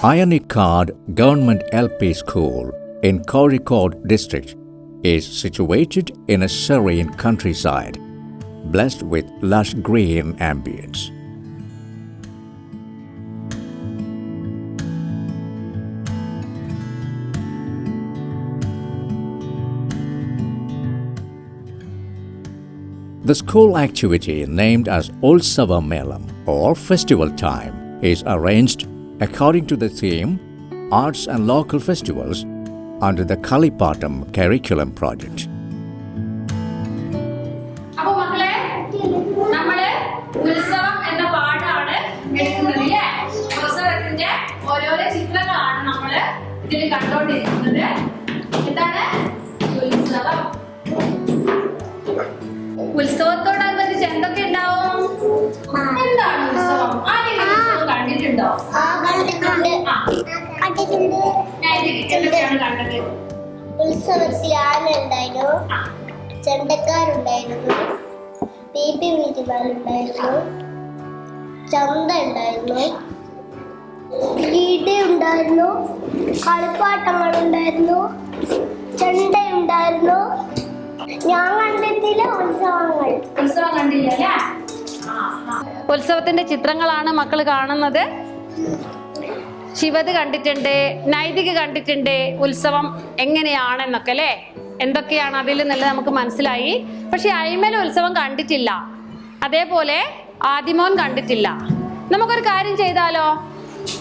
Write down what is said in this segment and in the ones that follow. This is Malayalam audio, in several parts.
Ayanikad Government LP School in Kozhikode district is situated in a serene countryside, blessed with lush green ambience. The school activity named as Ulsava Melam or Festival Time is arranged according to the theme Arts and Local Festivals under the Kalipatam curriculum project. അപ്പോൾ മക്കളെ നമ്മൾ ഉത്സവം എന്ന പാഠമാണ് എടുക്കുന്നത് അല്ലേ? ഉത്സവത്തിന്റെ ഓരോരോ ചിത്രങ്ങളാണ് നമ്മൾ ഇതിൽ കണ്ടുകൊണ്ടിരിക്കുന്നത്. എന്താണ് ഉത്സവം? ഉത്സവത്തോടനുബന്ധിച്ച് എന്തൊക്കെ ഉണ്ടാവും? എന്താണ് ഉത്സവം? ആരെങ്കിലും ഉത്സവം കണ്ടിട്ടുണ്ടോ? ഉത്സവത്തിൽ ആന ഉണ്ടായിരുന്നു, ചെണ്ടക്കാരുണ്ടായിരുന്നു, പീപ്പി വീട്ടിമാരുണ്ടായിരുന്നു, ചന്ത ഉണ്ടായിരുന്നു, ഗീത ഉണ്ടായിരുന്നു, കളിപ്പാട്ടങ്ങൾ ഉണ്ടായിരുന്നു, ചെണ്ട ഉണ്ടായിരുന്നു. ഞാൻ കണ്ടിട്ടില്ല ഉത്സവങ്ങൾ. ഉത്സവം കണ്ടില്ല അല്ലേ? ഉത്സവത്തിന്റെ ചിത്രങ്ങളാണ് മക്കൾ കാണുന്നത്. ശിവത് കണ്ടിട്ടുണ്ട്, നൈതിക കണ്ടിട്ടുണ്ട്. ഉത്സവം എങ്ങനെയാണെന്നൊക്കെ അല്ലേ, എന്തൊക്കെയാണ് അതിൽ എന്നുള്ളത് നമുക്ക് മനസ്സിലായി. പക്ഷെ അയ്മൽ ഉത്സവം കണ്ടിട്ടില്ല, അതേപോലെ ആദിമോൻ കണ്ടിട്ടില്ല. നമുക്കൊരു കാര്യം ചെയ്താലോ?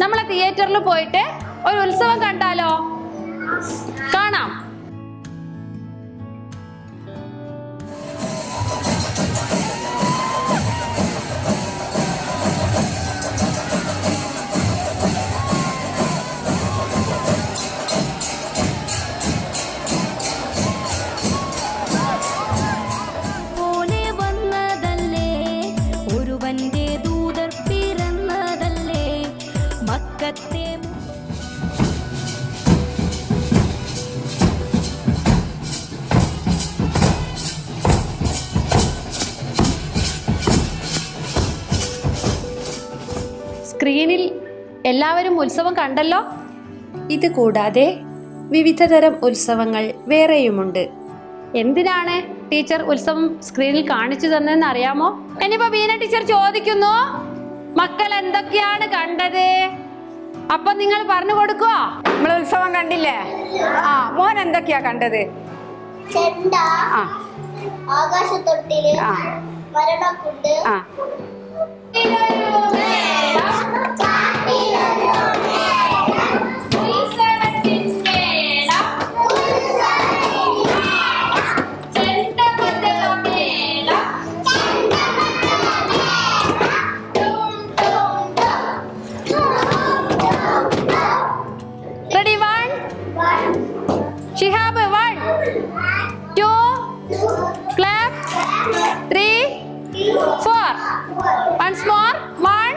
നമ്മളെ തിയേറ്ററിൽ പോയിട്ട് ഒരു ഉത്സവം കണ്ടാലോ? കാണാം. സ്ക്രീനിൽ എല്ലാവരും ഉത്സവം കണ്ടല്ലോ. ഇത് കൂടാതെ വിവിധതരം ഉത്സവങ്ങൾ വേറെയുമുണ്ട്. എന്തിനാണ് ടീച്ചർ ഉത്സവം സ്ക്രീനിൽ കാണിച്ചു തന്നതെന്ന് അറിയാമോ? ഇനിയിപ്പോ ബീന ടീച്ചർ ചോദിക്കുന്നു, മക്കൾ എന്തൊക്കെയാണ് കണ്ടത്? അപ്പൊ നിങ്ങൾ പറഞ്ഞു കൊടുക്കുവോ? നമ്മൾ ഉത്സവം കണ്ടില്ലേ? മോൻ എന്തൊക്കെയാ കണ്ടത്? ചെണ്ട, ആകാശത്തൊട്ടില്, മരണക്കുണ്ട്, Ready? 1, Shihab, 1, 2, clap, 3, 4. Once more. 1,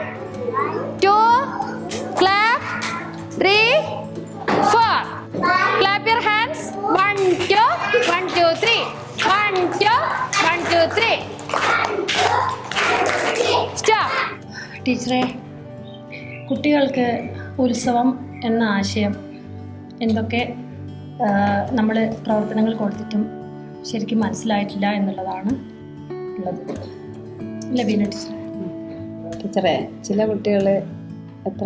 2, clap, 3, 4. Clap your hands. 1, 2, 1, 2, 3. 1, 2, 1, 2, 3. Stop. ടീച്ചറെ, കുട്ടികൾക്ക് ഉത്സവം എന്ന ആശയം എന്തൊക്കെ നമ്മൾ പ്രവർത്തനങ്ങൾ കൊടുത്തിട്ടും ശരിക്കും മനസ്സിലായിട്ടില്ല എന്നുള്ളതാണ് ഉള്ളത്. ലബീന ടീച്ചറെ, ചില കുട്ടികൾ എത്ര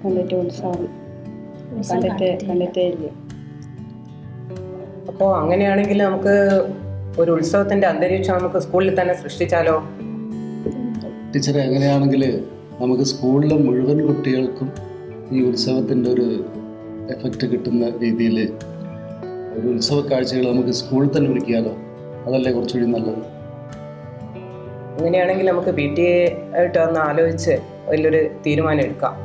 കണ്ടിട്ട് ഉത്സവം കണ്ടിട്ടേ ഇല്ല. അപ്പോൾ അങ്ങനെയാണെങ്കിൽ നമുക്ക് ഒരു ഉത്സവത്തിന്റെ അന്തരീക്ഷം നമുക്ക് സ്കൂളിൽ തന്നെ സൃഷ്ടിച്ചാലോ? ടീച്ചറെ, അങ്ങനെയാണെങ്കിൽ നമുക്ക് സ്കൂളിലെ മുഴുവൻ കുട്ടികൾക്കും ഈ ഉത്സവത്തിൻ്റെ ഒരു എഫക്റ്റ് കിട്ടുന്ന രീതിയിൽ ഒരു ഉത്സവ കാഴ്ചകൾ നമുക്ക് സ്കൂളിൽ തന്നെ ഒരുക്കിയാലോ? അതല്ലേ കുറച്ചുകൂടി നല്ലത്? അങ്ങനെയാണെങ്കിൽ നമുക്ക് PTA ആയിട്ട് ഒന്ന് ആലോചിച്ച് വലിയൊരു തീരുമാനം എടുക്കാം.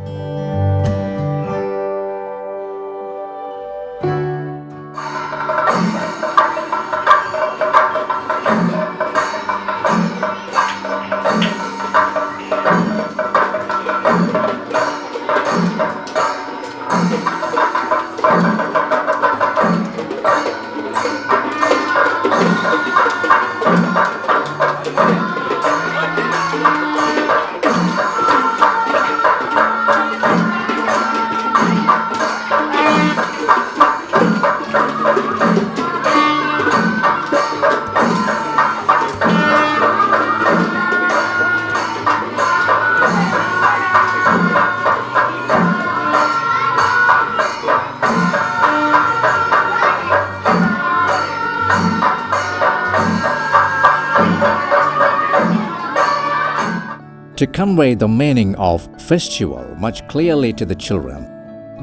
To convey the meaning of festival much clearly to the children,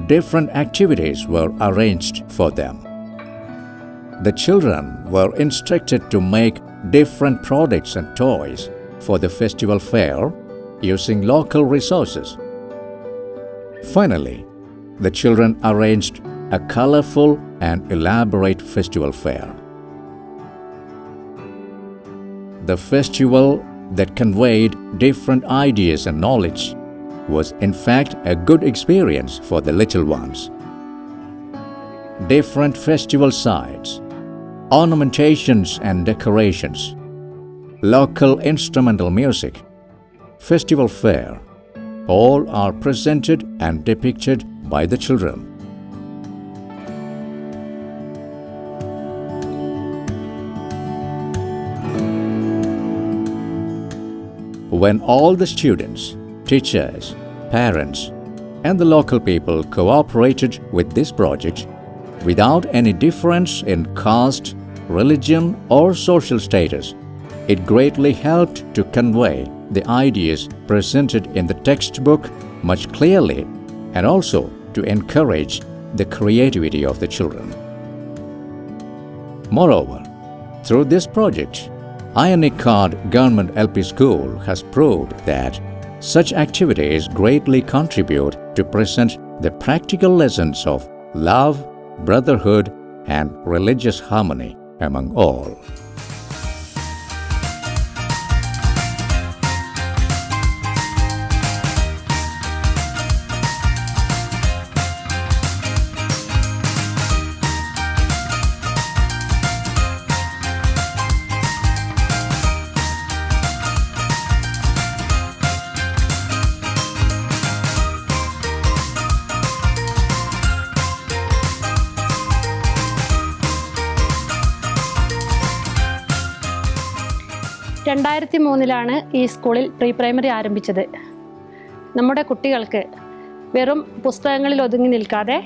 different activities were arranged for them. The children were instructed to make different products and toys for the festival fair using local resources. Finally, the children arranged a colorful and elaborate festival fair. The festival that conveyed different ideas and knowledge was in fact a good experience for the little ones. Different festival sites, ornamentations and decorations, local instrumental music, festival fair, all are presented and depicted by the children. When all the students, teachers, parents, and the local people cooperated with this project without any difference in caste, religion, or social status, it greatly helped to convey the ideas presented in the textbook much clearly and also to encourage the creativity of the children. Moreover, through this project, Ayanikad Government LP School has proved that such activities greatly contribute to present the practical lessons of love, brotherhood, and religious harmony among all. രണ്ടായിരത്തി മൂന്നിലാണ് ഈ സ്കൂളിൽ പ്രീ പ്രൈമറി ആരംഭിച്ചത്. നമ്മുടെ കുട്ടികൾക്ക് വെറും പുസ്തകങ്ങളിൽ ഒതുങ്ങി നിൽക്കാതെ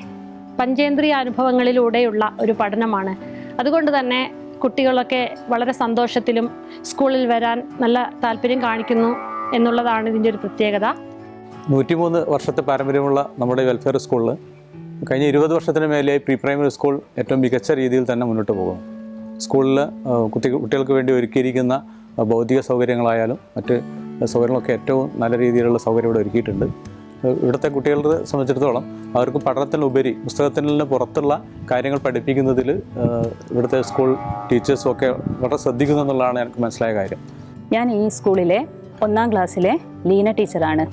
പഞ്ചേന്ദ്രിയ അനുഭവങ്ങളിലൂടെയുള്ള ഒരു പഠനമാണ്. അതുകൊണ്ട് തന്നെ കുട്ടികളൊക്കെ വളരെ സന്തോഷത്തിലും സ്കൂളിൽ വരാൻ നല്ല താല്പര്യം കാണിക്കുന്നു എന്നുള്ളതാണ് ഇതിൻ്റെ ഒരു പ്രത്യേകത. 103 വർഷത്തെ പാരമ്പര്യമുള്ള നമ്മുടെ വെൽഫെയർ സ്കൂളിൽ കഴിഞ്ഞ 20 വർഷത്തിന് മേലെയായി പ്രീ പ്രൈമറി സ്കൂൾ ഏറ്റവും മികച്ച രീതിയിൽ തന്നെ മുന്നോട്ട് പോകുന്നു. സ്കൂളിൽ കുട്ടികൾക്ക് വേണ്ടി ഒരുക്കിയിരിക്കുന്ന ഭൗതിക സൗകര്യങ്ങളായാലും മറ്റ് സൗകര്യങ്ങളൊക്കെ ഏറ്റവും നല്ല രീതിയിലുള്ള സൗകര്യം ഇവിടെ ഒരുക്കിയിട്ടുണ്ട്. ഇവിടുത്തെ കുട്ടികളെ സംബന്ധിച്ചിടത്തോളം അവർക്ക് പഠനത്തിനുപരി പുസ്തകത്തിൽ നിന്ന് പുറത്തുള്ള കാര്യങ്ങൾ പഠിപ്പിക്കുന്നതിൽ ഇവിടുത്തെ സ്കൂൾ ടീച്ചേഴ്സും ഒക്കെ വളരെ ശ്രദ്ധിക്കുന്നു എന്നുള്ളതാണ് എനിക്ക് മനസ്സിലായ കാര്യം. ഞാൻ ഈ സ്കൂളിലെ 1ാം ക്ലാസ്സിലെ ലീന ടീച്ചറാണ്.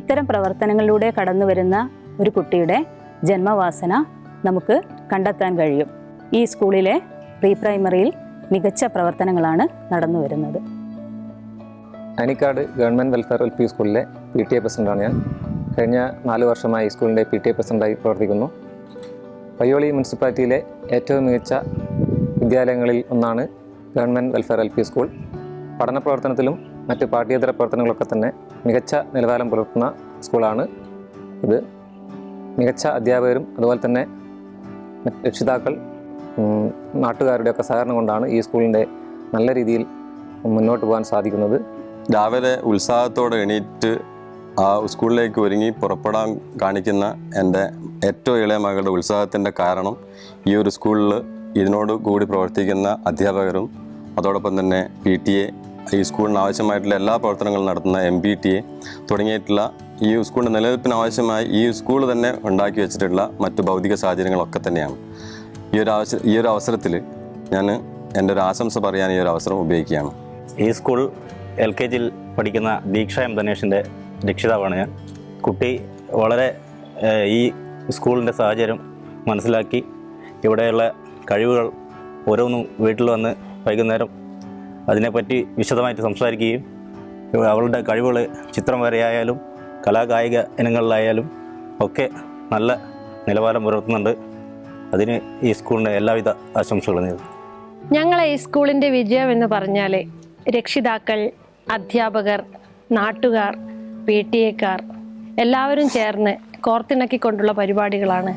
ഇത്തരം പ്രവർത്തനങ്ങളിലൂടെ കടന്നു വരുന്ന ഒരു കുട്ടിയുടെ ജന്മവാസന നമുക്ക് കണ്ടെത്താൻ കഴിയും. ഈ സ്കൂളിലെ പ്രീ പ്രൈമറിയിൽ മികച്ച പ്രവർത്തനങ്ങളാണ് നടന്നു വരുന്നത്. അനിക്കാട് ഗവൺമെൻറ് വെൽഫെയർ LP സ്കൂളിലെ PTA പ്രസിഡൻ്റാണ് ഞാൻ. കഴിഞ്ഞ 4 വർഷമായി സ്കൂളിൻ്റെ PTA പ്രസിഡൻ്റായി പ്രവർത്തിക്കുന്നു. പയ്യോളി മുനിസിപ്പാലിറ്റിയിലെ ഏറ്റവും മികച്ച വിദ്യാലയങ്ങളിൽ ഒന്നാണ് ഗവൺമെൻറ് വെൽഫെയർ LP സ്കൂൾ. പഠന പ്രവർത്തനത്തിലും മറ്റ് പാഠ്യേതര പ്രവർത്തനങ്ങളൊക്കെ തന്നെ മികച്ച നിലവാരം പുലർത്തുന്ന സ്കൂളാണ് ഇത്. മികച്ച അധ്യാപകരും അതുപോലെ തന്നെ രക്ഷിതാക്കൾ, നാട്ടുകാരുടെയൊക്കെ സഹകരണം കൊണ്ടാണ് ഈ സ്കൂളിൻ്റെ നല്ല രീതിയിൽ മുന്നോട്ട് പോകാൻ സാധിക്കുന്നത്. രാവിലെ ഉത്സാഹത്തോടെ എണീറ്റ് ആ സ്കൂളിലേക്ക് ഒരുങ്ങി പുറപ്പെടാൻ കാണിക്കുന്ന എൻ്റെ ഏറ്റവും ഇളയ മകളുടെ ഉത്സാഹത്തിൻ്റെ കാരണം ഈ ഒരു സ്കൂളിൽ ഇതിനോട് കൂടി പ്രവർത്തിക്കുന്ന അധ്യാപകരും അതോടൊപ്പം തന്നെ PTA, ഈ സ്കൂളിന് ആവശ്യമായിട്ടുള്ള എല്ലാ പ്രവർത്തനങ്ങളും നടത്തുന്ന MPTA തുടങ്ങിയിട്ടുള്ള ഈ സ്കൂളിൻ്റെ നിലനിൽപ്പിന് ആവശ്യമായി ഈ സ്കൂൾ തന്നെ ഉണ്ടാക്കി വെച്ചിട്ടുള്ള മറ്റു ഭൗതിക സാഹചര്യങ്ങളൊക്കെ തന്നെയാണ്. ഈ ഒരു അവസരത്തിൽ ഞാൻ എൻ്റെ ഒരു ആശംസ പറയാൻ ഈ ഒരു അവസരം ഉപയോഗിക്കുകയാണ്. ഈ സ്കൂൾ LKGയിൽ പഠിക്കുന്ന ദീക്ഷ M. ധനേഷിൻ്റെ രക്ഷിതാവാണ് ഞാൻ. കുട്ടി വളരെ ഈ സ്കൂളിൻ്റെ സാഹചര്യം മനസ്സിലാക്കി ഇവിടെയുള്ള കഴിവുകൾ ഓരോന്നും വീട്ടിൽ വന്ന് വൈകുന്നേരം അതിനെപ്പറ്റി വിശദമായിട്ട് സംസാരിക്കുകയും അവളുടെ കഴിവുകൾ ചിത്രം വരയായാലും കലാകായിക ഇനങ്ങളിലായാലും ഒക്കെ നല്ല നിലവാരം പുലർത്തുന്നുണ്ട്. അതിന് ഈ സ്കൂളിൻ്റെ എല്ലാവിധ ആശംസകളും നേരുന്നു. ഞങ്ങളെ ഈ സ്കൂളിൻ്റെ വിജയം എന്ന് പറഞ്ഞാൽ രക്ഷിതാക്കൾ, അധ്യാപകർ, നാട്ടുകാർ, PTA-ക്കാർ എല്ലാവരും ചേർന്ന് കോർത്തിണക്കിക്കൊണ്ടുള്ള പരിപാടികളാണ്.